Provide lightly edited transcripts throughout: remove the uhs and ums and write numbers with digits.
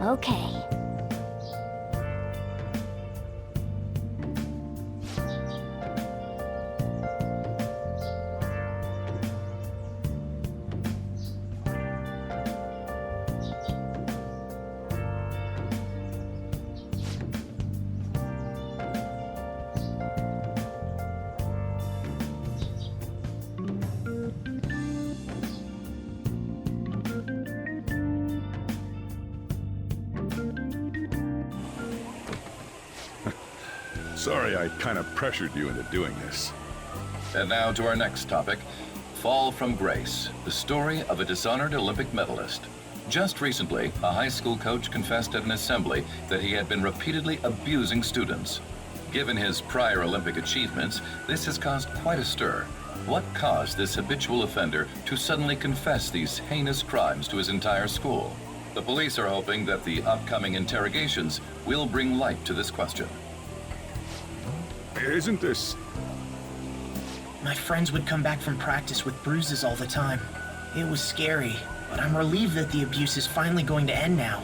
Okay. Sorry I kind of pressured you into doing this. And now to our next topic, Fall from Grace, the story of a dishonored Olympic medalist. Just recently, a high school coach confessed at an assembly that he had been repeatedly abusing students. Given his prior Olympic achievements, this has caused quite a stir. What caused this habitual offender to suddenly confess these heinous crimes to his entire school? The police are hoping that the upcoming interrogations will bring light to this question. Isn't this... My friends would come back from practice with bruises all the time. It was scary, but I'm relieved that the abuse is finally going to end now.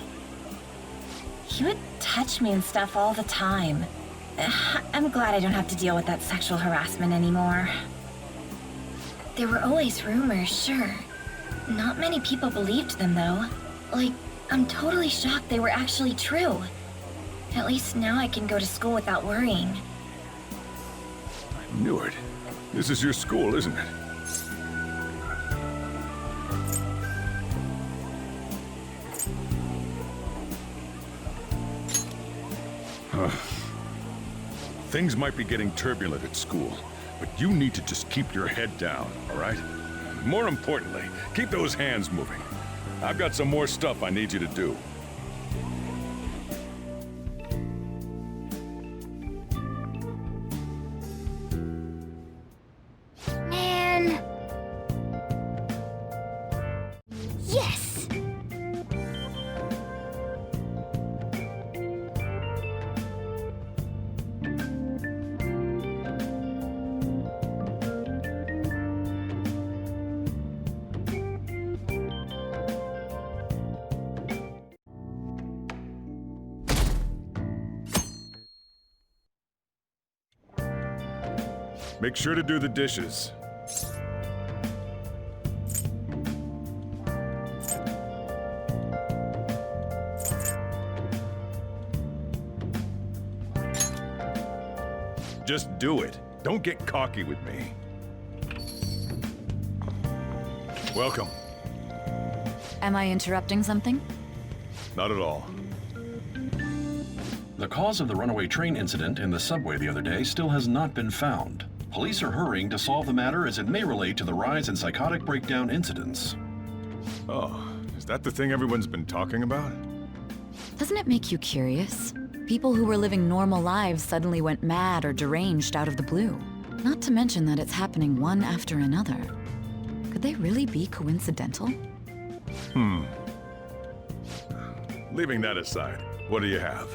He would touch me and stuff all the time. I'm glad I don't have to deal with that sexual harassment anymore. There were always rumors, sure. Not many people believed them, though. Like, I'm totally shocked they were actually true. At least now I can go to school without worrying. Newark, this is your school, isn't it? Things might be getting turbulent at school, but you need to just keep your head down, all right? More importantly, keep those hands moving. I've got some more stuff I need you to do. Man. Yes! Make sure to do the dishes. Just do it. Don't get cocky with me. Welcome. Am I interrupting something? Not at all. The cause of the runaway train incident in the subway the other day still has not been found. Police are hurrying to solve the matter as it may relate to the rise in psychotic breakdown incidents. Oh, is that the thing everyone's been talking about? Doesn't it make you curious? People who were living normal lives suddenly went mad or deranged out of the blue. Not to mention that it's happening one after another. Could they really be coincidental? Leaving that aside, what do you have?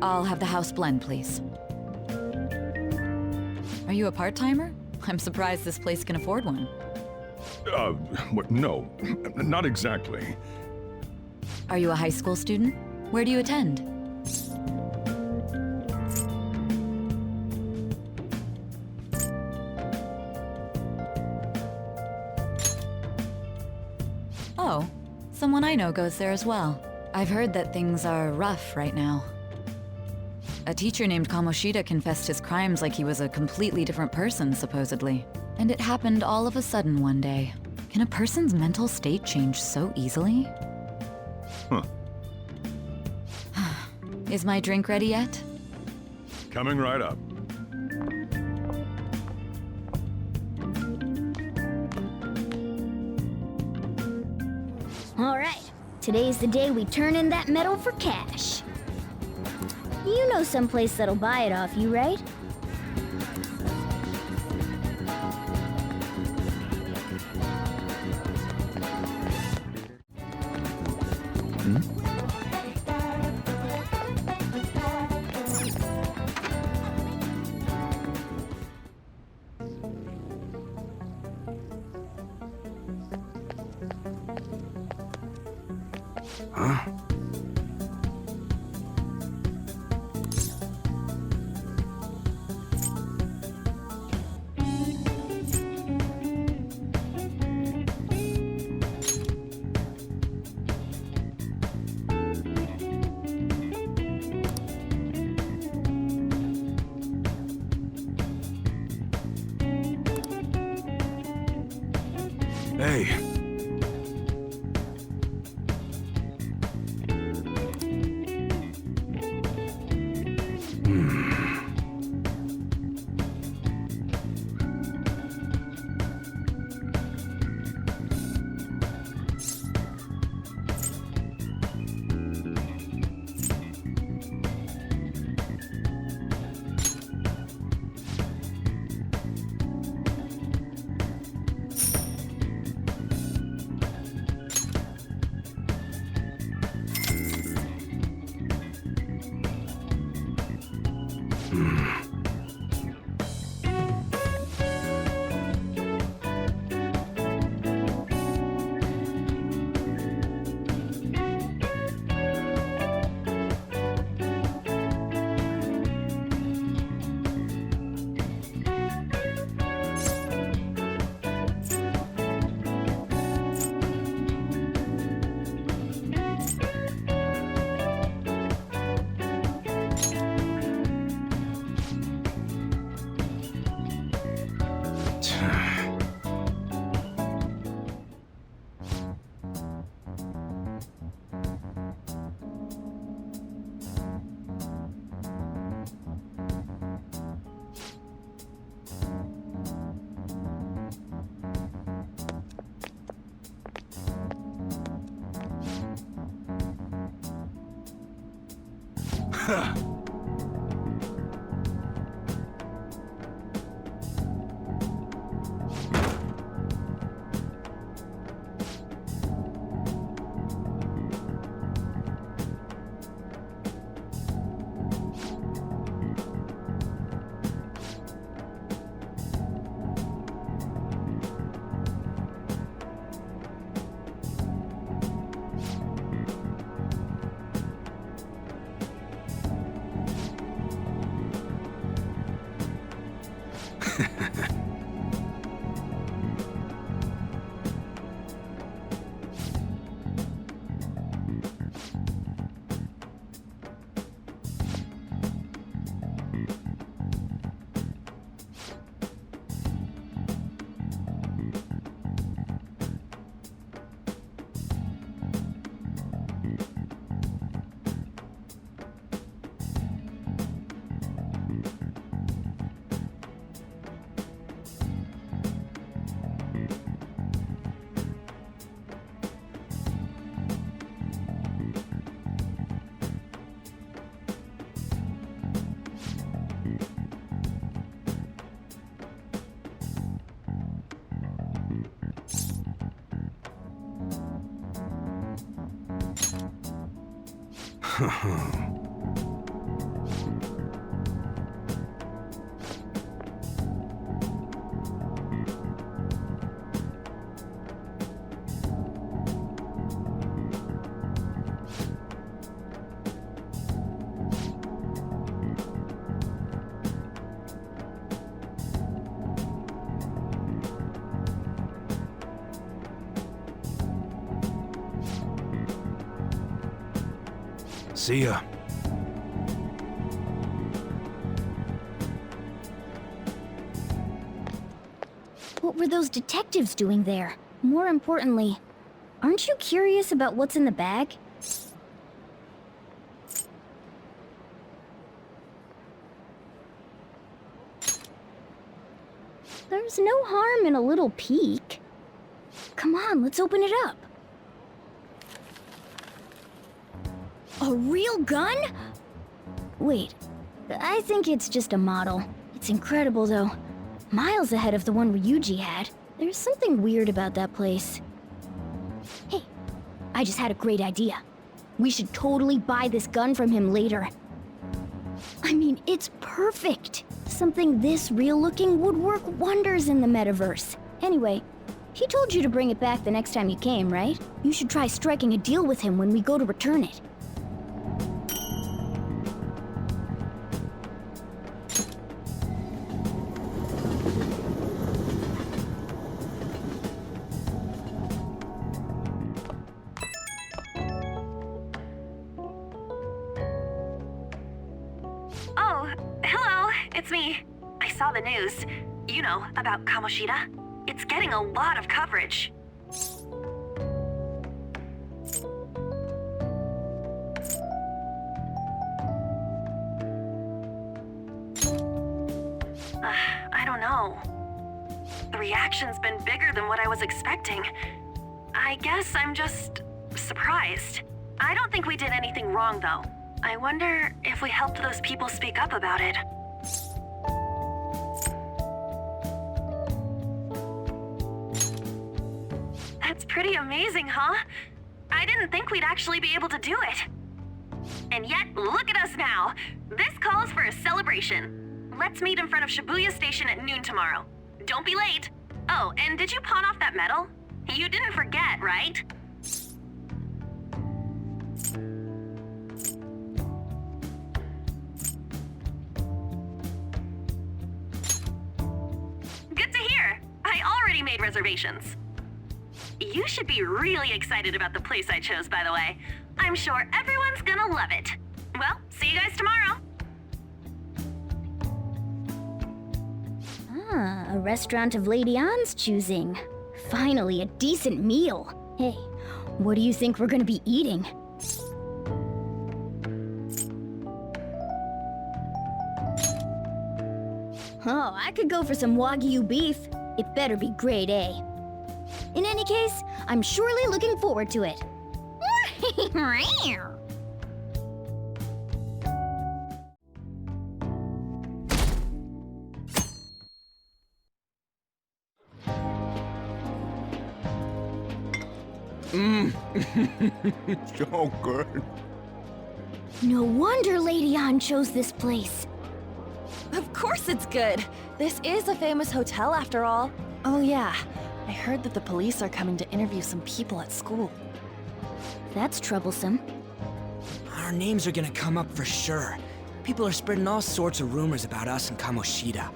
I'll have the house blend, please. Are you a part-timer? I'm surprised this place can afford one. No, not exactly. Are you a high school student? Where do you attend? Oh, someone I know goes there as well. I've heard that things are rough right now. A teacher named Kamoshida confessed his crimes like he was a completely different person, supposedly. And it happened all of a sudden one day. Can a person's mental state change so easily? Huh. Is my drink ready yet? Coming right up. All right. Today's the day we turn in that medal for cash. You know someplace that'll buy it off you, right? Huh? Hey. See ya. What were those detectives doing there? More importantly, aren't you curious about what's in the bag? There's no harm in a little peek. Come on, let's open it up. A real gun? Wait, I think it's just a model. It's incredible, though. Miles ahead of the one Ryuji had. There's something weird about that place. Hey, I just had a great idea. We should totally buy this gun from him later. I mean, it's perfect. Something this real-looking would work wonders in the metaverse. Anyway, He told you to bring it back the next time you came, right? You should try striking a deal with him when we go to return it. Oh, hello, it's me. I saw the news. You know, about Kamoshida. It's getting a lot of coverage. I don't know. The reaction's been bigger than what I was expecting. I guess I'm just surprised. I don't think we did anything wrong, though. I wonder if we helped those people speak up about it. That's pretty amazing, huh? I didn't think we'd actually be able to do it. And yet, look at us now. This calls for a celebration. Let's meet in front of Shibuya Station at noon tomorrow. Don't be late. Oh, and did you pawn off that medal? You didn't forget, right? Good to hear. I already made reservations. You should be really excited about the place I chose, by the way. I'm sure everyone's gonna love it. Well, see you guys tomorrow. Ah, a restaurant of Lady Ann's choosing. Finally, a decent meal. Hey, what do you think we're gonna be eating? Oh, I could go for some Wagyu beef. It better be grade A. In any case, I'm surely looking forward to it. So good. No wonder Lady Ann chose this place. Of course it's good. This is a famous hotel after all. Oh yeah, I heard that the police are coming to interview some people at school. That's troublesome. Our names are gonna come up for sure. People are spreading all sorts of rumors about us and Kamoshida.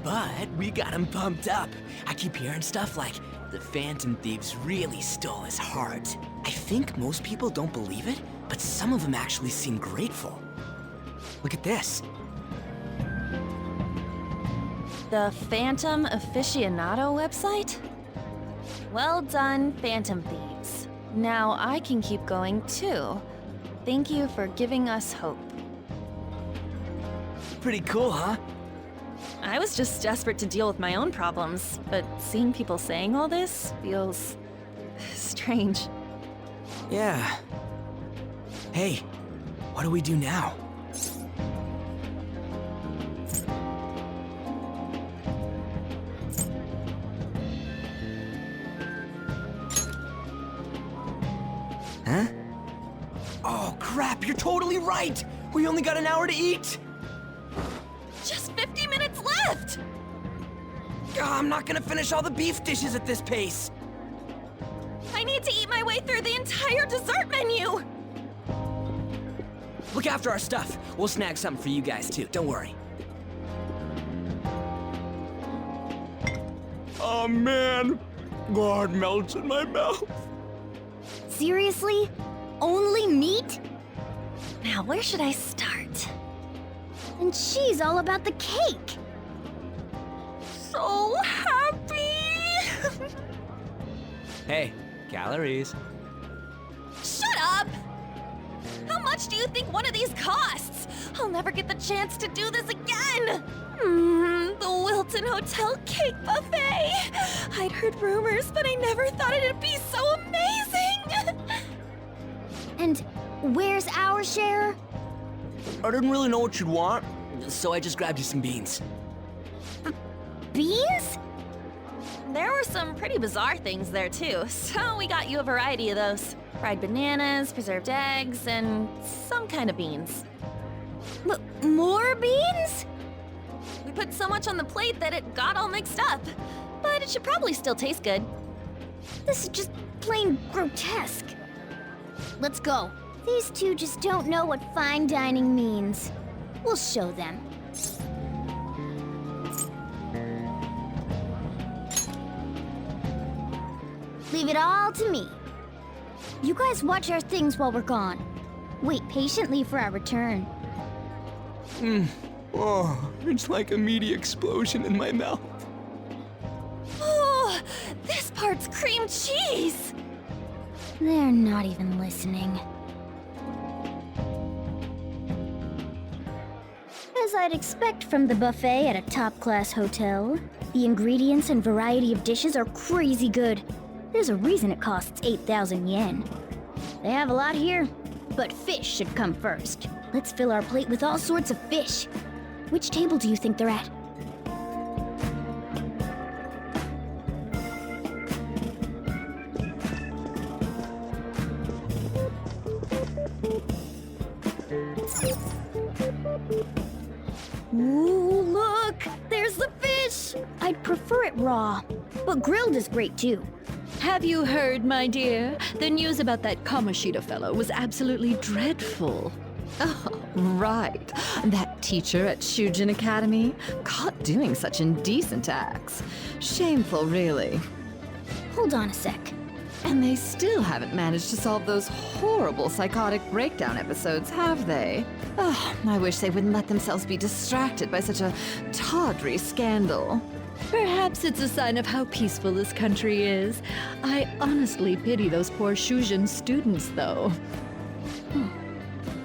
But we got him pumped up. I keep hearing stuff like, the Phantom Thieves really stole his heart. I think most people don't believe it, but some of them actually seem grateful. Look at this. The Phantom Aficionado website? Well done, Phantom Thieves. Now I can keep going too. Thank you for giving us hope. Pretty cool, huh? I was just desperate to deal with my own problems, but seeing people saying all this feels strange. Yeah. Hey, what do we do now? Huh? Oh crap, you're totally right! We only got an hour to eat! Just 50 minutes left! I'm not gonna finish all the beef dishes at this pace! I need to eat my way through the entire dessert menu! Look after our stuff. We'll snag something for you guys too, don't worry. Oh man, God melts in my mouth. Seriously? Only meat? Now, where should I start? And she's all about the cake. So happy! Hey, calories. Shut up! How much do you think one of these costs? I'll never get the chance to do this again! The Wilton Hotel Cake Buffet! I'd heard rumors, but I never thought it'd be so amazing! And where's our share? I didn't really know what you'd want, so I just grabbed you some beans. Beans? There were some pretty bizarre things there too, so we got you a variety of those. Fried bananas, preserved eggs, and some kind of beans. More beans? We put so much on the plate that it got all mixed up. But it should probably still taste good. This is just plain grotesque. Let's go. These two just don't know what fine dining means. We'll show them. Leave it all to me. You guys watch our things while we're gone. Wait patiently for our return. Oh, it's like a meaty explosion in my mouth. Oh, this part's cream cheese! They're not even listening. As I'd expect from the buffet at a top-class hotel, the ingredients and variety of dishes are crazy good. There's a reason it costs 8,000 yen. They have a lot here, but fish should come first. Let's fill our plate with all sorts of fish. Which table do you think they're at? Ooh, look! There's the fish! I'd prefer it raw, but grilled is great too. Have you heard, my dear? The news about that Kamoshida fellow was absolutely dreadful. Oh, right. That teacher at Shujin Academy, caught doing such indecent acts. Shameful, really. Hold on a sec. And they still haven't managed to solve those horrible psychotic breakdown episodes, have they? Oh, I wish they wouldn't let themselves be distracted by such a tawdry scandal. Perhaps it's a sign of how peaceful this country is. I honestly pity those poor Shujin students, though.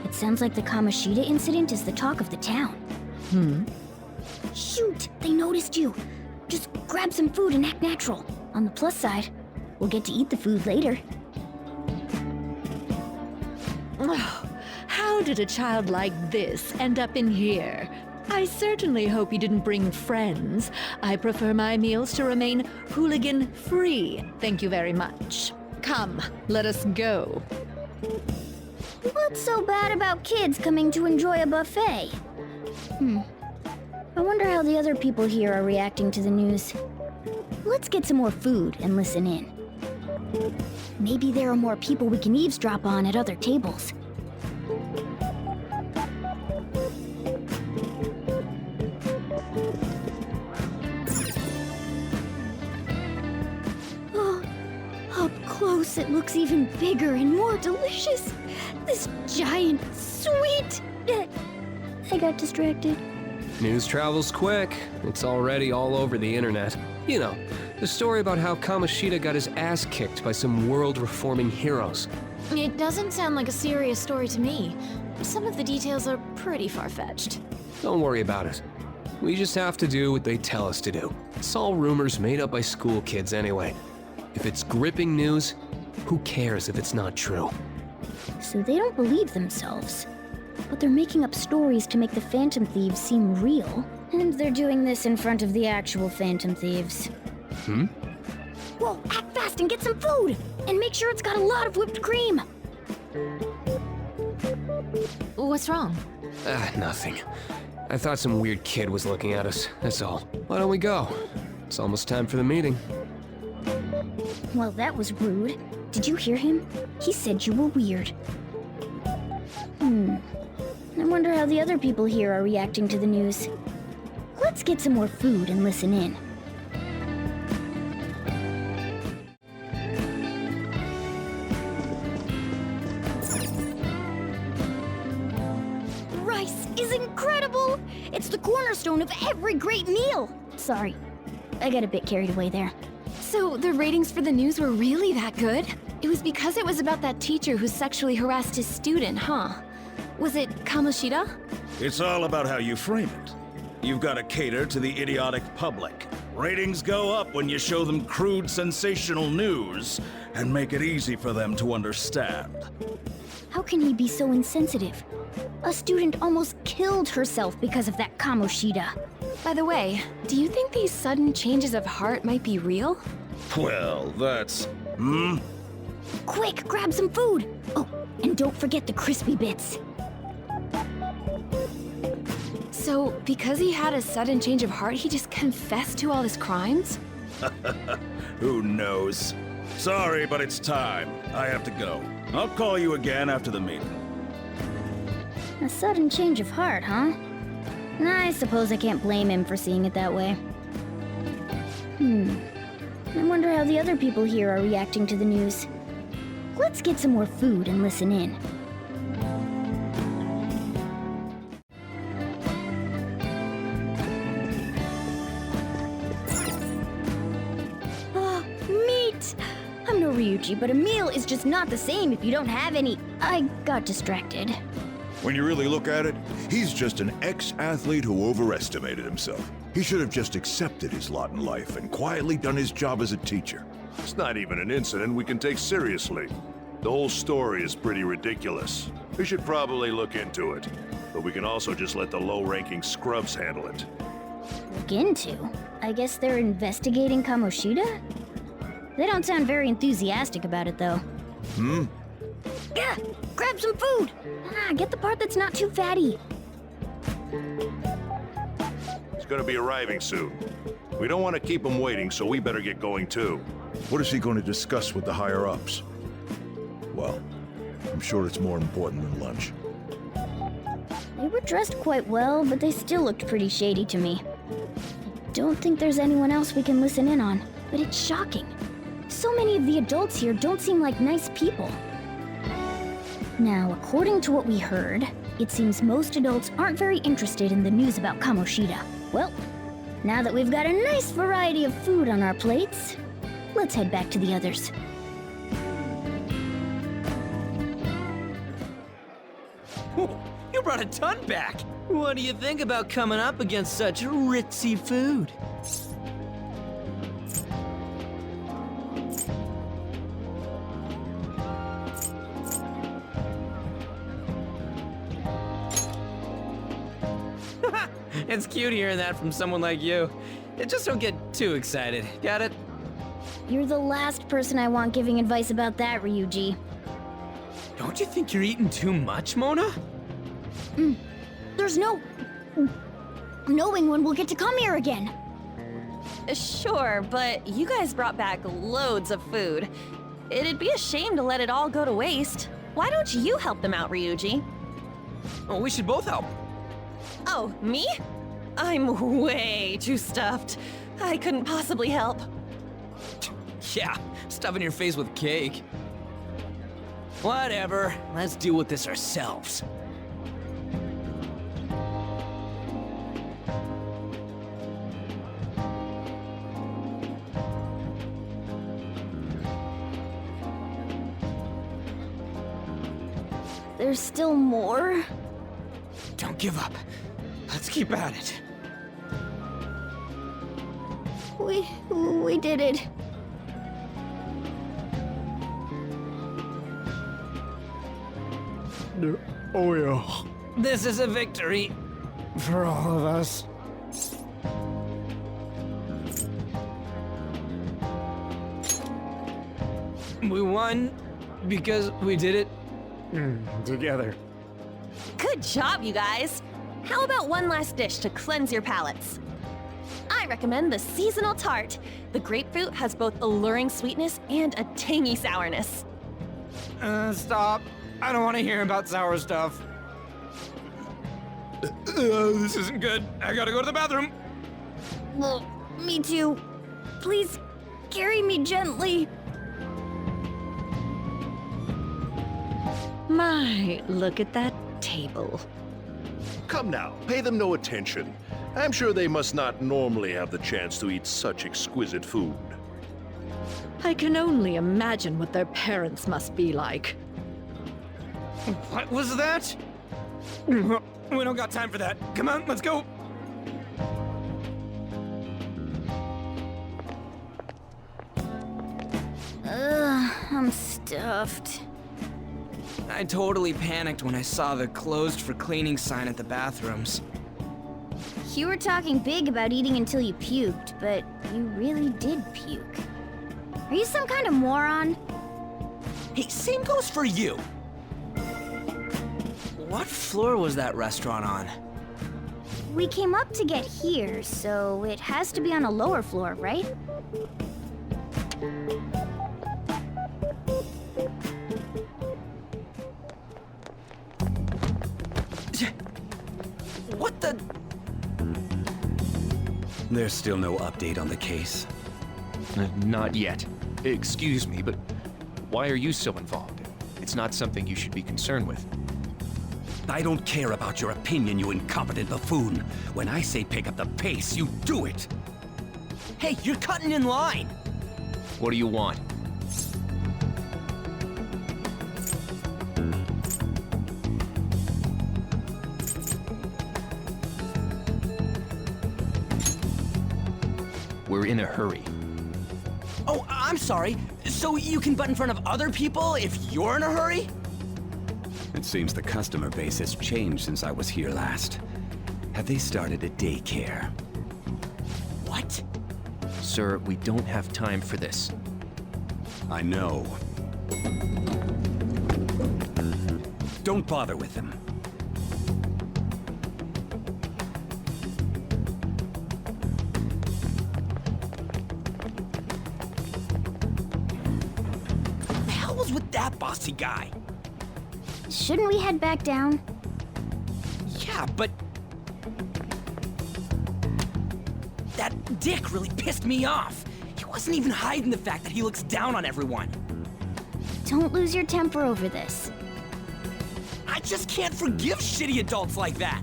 It sounds like the Kamoshida incident is the talk of the town. Shoot! They noticed you! Just grab some food and act natural. On the plus side, we'll get to eat the food later. Oh, how did a child like this end up in here? I certainly hope he didn't bring friends. I prefer my meals to remain hooligan-free. Thank you very much. Come, let us go. What's so bad about kids coming to enjoy a buffet? I wonder how the other people here are reacting to the news. Let's get some more food and listen in. Maybe there are more people we can eavesdrop on at other tables. Oh, up close it looks even bigger and more delicious. This giant, sweet... I got distracted. News travels quick. It's already all over the internet. You know, the story about how Kamoshida got his ass kicked by some world-reforming heroes. It doesn't sound like a serious story to me. Some of the details are pretty far-fetched. Don't worry about it. We just have to do what they tell us to do. It's all rumors made up by school kids anyway. If it's gripping news, who cares if it's not true? So they don't believe themselves. But they're making up stories to make the Phantom Thieves seem real. And they're doing this in front of the actual Phantom Thieves. Whoa, act fast and get some food! And make sure it's got a lot of whipped cream! What's wrong? Nothing. I thought some weird kid was looking at us, that's all. Why don't we go? It's almost time for the meeting. Well, that was rude. Did you hear him? He said you were weird. I wonder how the other people here are reacting to the news. Let's get some more food and listen in. Rice is incredible! It's the cornerstone of every great meal! Sorry, I got a bit carried away there. So the ratings for the news were really that good? It was because it was about that teacher who sexually harassed his student, huh? Was it Kamoshida? It's all about how you frame it. You've got to cater to the idiotic public. Ratings go up when you show them crude, sensational news and make it easy for them to understand. How can he be so insensitive? A student almost killed herself because of that Kamoshida. By the way, do you think these sudden changes of heart might be real? Well, that's... Quick, grab some food! Oh, and don't forget the crispy bits. So, because he had a sudden change of heart, he just confessed to all his crimes? Who knows? Sorry, but it's time. I have to go. I'll call you again after the meeting. A sudden change of heart, huh? I suppose I can't blame him for seeing it that way. I wonder how the other people here are reacting to the news. Let's get some more food and listen in. Ah, meat! I'm no Ryuji, but a meal is just not the same if you don't have any. I got distracted. When you really look at it, he's just an ex-athlete who overestimated himself. He should have just accepted his lot in life and quietly done his job as a teacher. It's not even an incident we can take seriously. The whole story is pretty ridiculous. We should probably look into it. But we can also just let the low-ranking scrubs handle it. Look into? I guess they're investigating Kamoshida? They don't sound very enthusiastic about it, though. Yeah, grab some food! Get the part that's not too fatty. He's gonna be arriving soon. We don't want to keep him waiting, so we better get going too. What is he going to discuss with the higher-ups? Well, I'm sure it's more important than lunch. They were dressed quite well, but they still looked pretty shady to me. I don't think there's anyone else we can listen in on, but it's shocking. So many of the adults here don't seem like nice people. Now, according to what we heard, it seems most adults aren't very interested in the news about Kamoshida. Well, now that we've got a nice variety of food on our plates, let's head back to the others. You brought a ton back! What do you think about coming up against such ritzy food? It's cute hearing that from someone like you. Just don't get too excited, got it? You're the last person I want giving advice about that, Ryuji. Don't you think you're eating too much, Mona? There's no knowing when we'll get to come here again. Sure, but you guys brought back loads of food. It'd be a shame to let it all go to waste. Why don't you help them out, Ryuji? Oh, we should both help. Oh, me? I'm way too stuffed. I couldn't possibly help. Yeah, stuffing your face with cake. Whatever, let's deal with this ourselves. There's still more? Don't give up. Let's keep at it. We did it. Oh yeah. This is a victory for all of us. We won because we did it together. Good job, you guys. How about one last dish to cleanse your palates? I recommend the seasonal tart. The grapefruit has both alluring sweetness and a tangy sourness. Stop. I don't want to hear about sour stuff. This isn't good. I gotta go to the bathroom. Well, me too. Please, carry me gently. My, look at that table. Come now, pay them no attention. I'm sure they must not normally have the chance to eat such exquisite food. I can only imagine what their parents must be like. What was that? We don't got time for that. Come on, let's go. I'm stuffed. I totally panicked when I saw the closed for cleaning sign at the bathrooms. You were talking big about eating until you puked, but you really did puke. Are you some kind of moron? Hey, same goes for you. What floor was that restaurant on? We came up to get here, so it has to be on a lower floor, right? What the? There's still no update on the case. Not yet. Excuse me, but why are you so involved? It's not something you should be concerned with. I don't care about your opinion, you incompetent buffoon. When I say pick up the pace, you do it. Hey, you're cutting in line! What do you want? We're in a hurry. Oh, I'm sorry. So you can butt in front of other people if you're in a hurry? It seems the customer base has changed since I was here last. Have they started a daycare? What? Sir, we don't have time for this. I know. Don't bother with them. What the hell was with that bossy guy? Shouldn't we head back down? Yeah, but... that dick really pissed me off. He wasn't even hiding the fact that he looks down on everyone. Don't lose your temper over this. I just can't forgive shitty adults like that.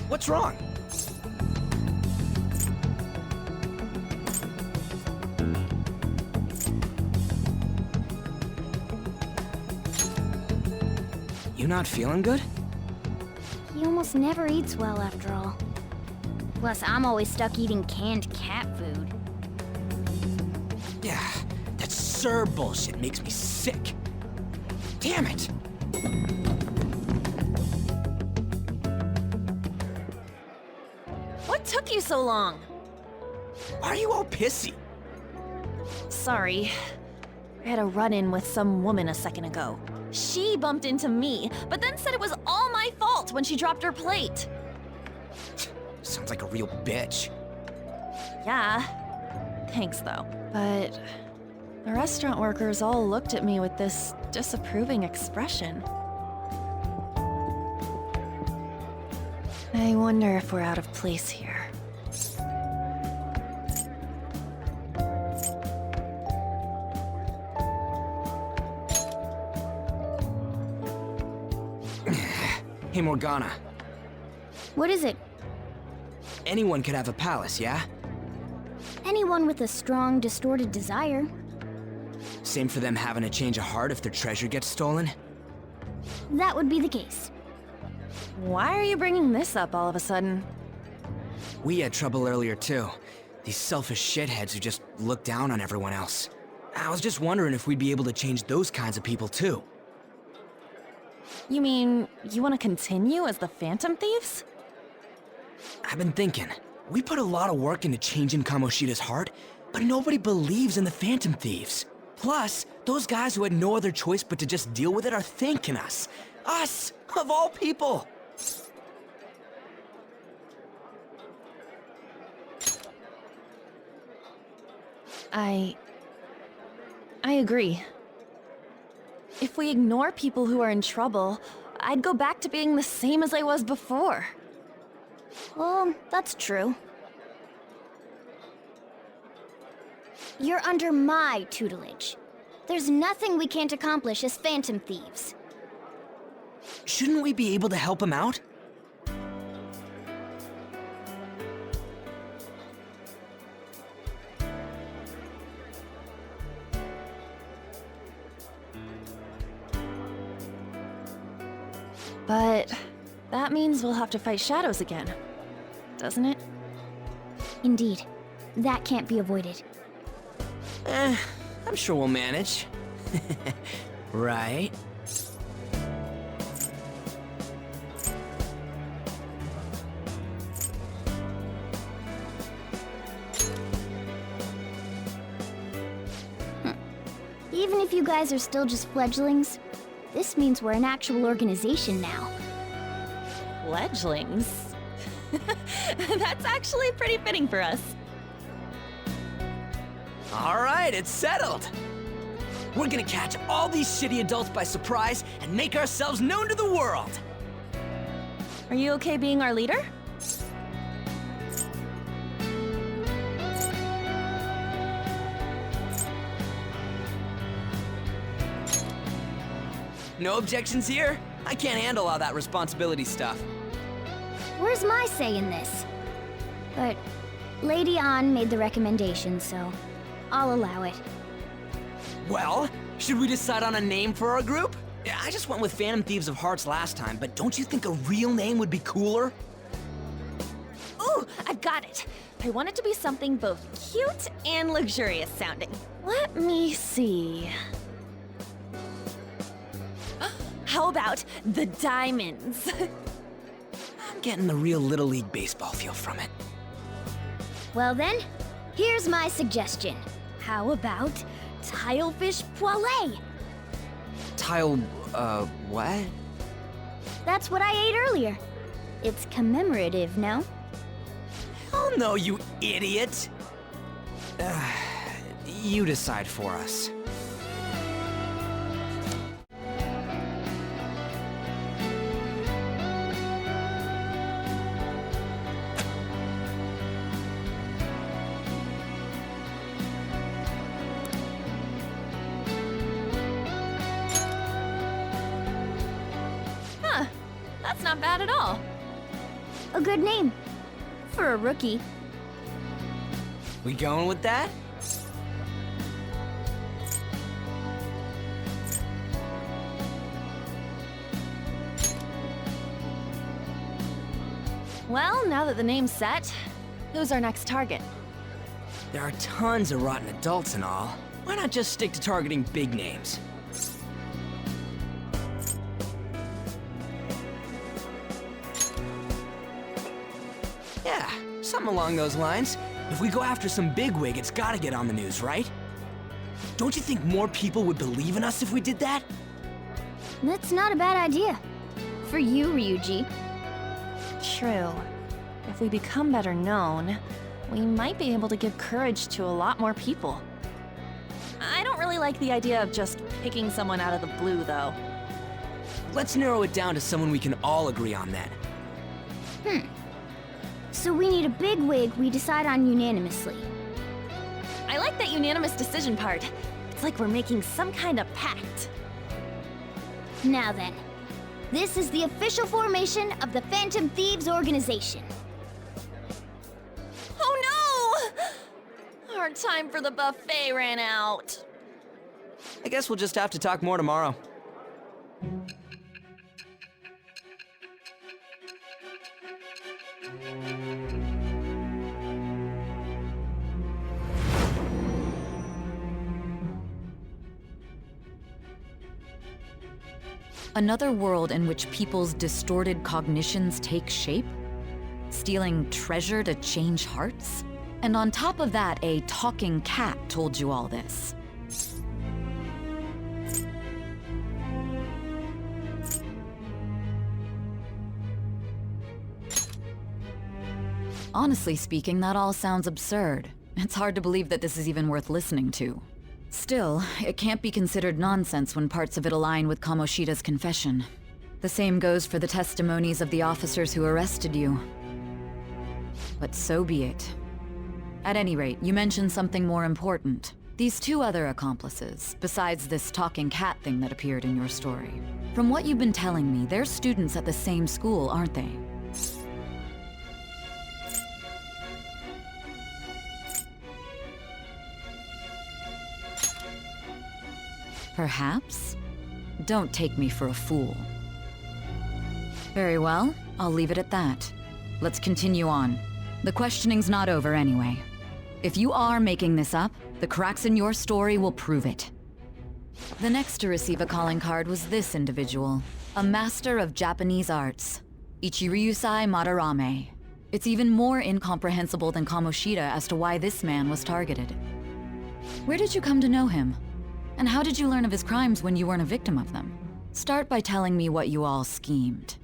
What's wrong? You not feeling good? He almost never eats well after all. Plus, I'm always stuck eating canned cat food. Yeah, that Sir bullshit makes me sick. Damn it! What took you so long? Why are you all pissy? Sorry. I had a run-in with some woman a second ago. She bumped into me, but then said it was all my fault when she dropped her plate. Sounds like a real bitch. Yeah. Thanks, though. But the restaurant workers all looked at me with this disapproving expression. I wonder if we're out of place here. Hey, Morgana. What is it? Anyone could have a palace, yeah? Anyone with a strong, distorted desire. Same for them having a change of heart if their treasure gets stolen? That would be the case. Why are you bringing this up all of a sudden? We had trouble earlier, too. These selfish shitheads who just look down on everyone else. I was just wondering if we'd be able to change those kinds of people, too. You mean, you want to continue as the Phantom Thieves? I've been thinking. We put a lot of work into changing Kamoshida's heart, but nobody believes in the Phantom Thieves. Plus, those guys who had no other choice but to just deal with it are thanking us. Us, of all people! I agree. If we ignore people who are in trouble, I'd go back to being the same as I was before. Well, that's true. You're under my tutelage. There's nothing we can't accomplish as Phantom Thieves. Shouldn't we be able to help him out? But that means we'll have to fight shadows again, doesn't it? Indeed. That can't be avoided. I'm sure we'll manage. Right? Even if you guys are still just fledglings, this means we're an actual organization now. Fledglings? That's actually pretty fitting for us. All right, it's settled. We're gonna catch all these shitty adults by surprise and make ourselves known to the world. Are you okay being our leader? No objections here? I can't handle all that responsibility stuff. Where's my say in this? But Lady An made the recommendation, so I'll allow it. Well, should we decide on a name for our group? Yeah, I just went with Phantom Thieves of Hearts last time, but don't you think a real name would be cooler? Ooh, I've got it. I want it to be something both cute and luxurious sounding. Let me see. How about the Diamonds? I'm getting the real Little League Baseball feel from it. Well then, here's my suggestion. How about Tilefish Poêlée? What? That's what I ate earlier. It's commemorative, no? Oh no, you idiot! You decide for us. That's not bad at all. A good name. For a rookie. We going with that? Well, now that the name's set, who's our next target? There are tons of rotten adults and all. Why not just stick to targeting big names? Yeah, something along those lines. If we go after some bigwig, it's gotta get on the news, right? Don't you think more people would believe in us if we did that? That's not a bad idea. For you, Ryuji. True. If we become better known, we might be able to give courage to a lot more people. I don't really like the idea of just picking someone out of the blue, though. Let's narrow it down to someone we can all agree on then. So we need a bigwig we decide on unanimously. I like that unanimous decision part. It's like we're making some kind of pact. Now then, this is the official formation of the Phantom Thieves organization. Oh no! Our time for the buffet ran out. I guess we'll just have to talk more tomorrow. Another world in which people's distorted cognitions take shape? Stealing treasure to change hearts? And on top of that, a talking cat told you all this. Honestly speaking, that all sounds absurd. It's hard to believe that this is even worth listening to. Still, it can't be considered nonsense when parts of it align with Kamoshida's confession. The same goes for the testimonies of the officers who arrested you. But so be it. At any rate, you mentioned something more important. These two other accomplices, besides this talking cat thing that appeared in your story. From what you've been telling me, they're students at the same school, aren't they? Perhaps? Don't take me for a fool. Very well, I'll leave it at that. Let's continue on. The questioning's not over anyway. If you are making this up, the cracks in your story will prove it. The next to receive a calling card was this individual, a master of Japanese arts, Ichiryusai Madarame. It's even more incomprehensible than Kamoshida as to why this man was targeted. Where did you come to know him? And how did you learn of his crimes when you weren't a victim of them? Start by telling me what you all schemed.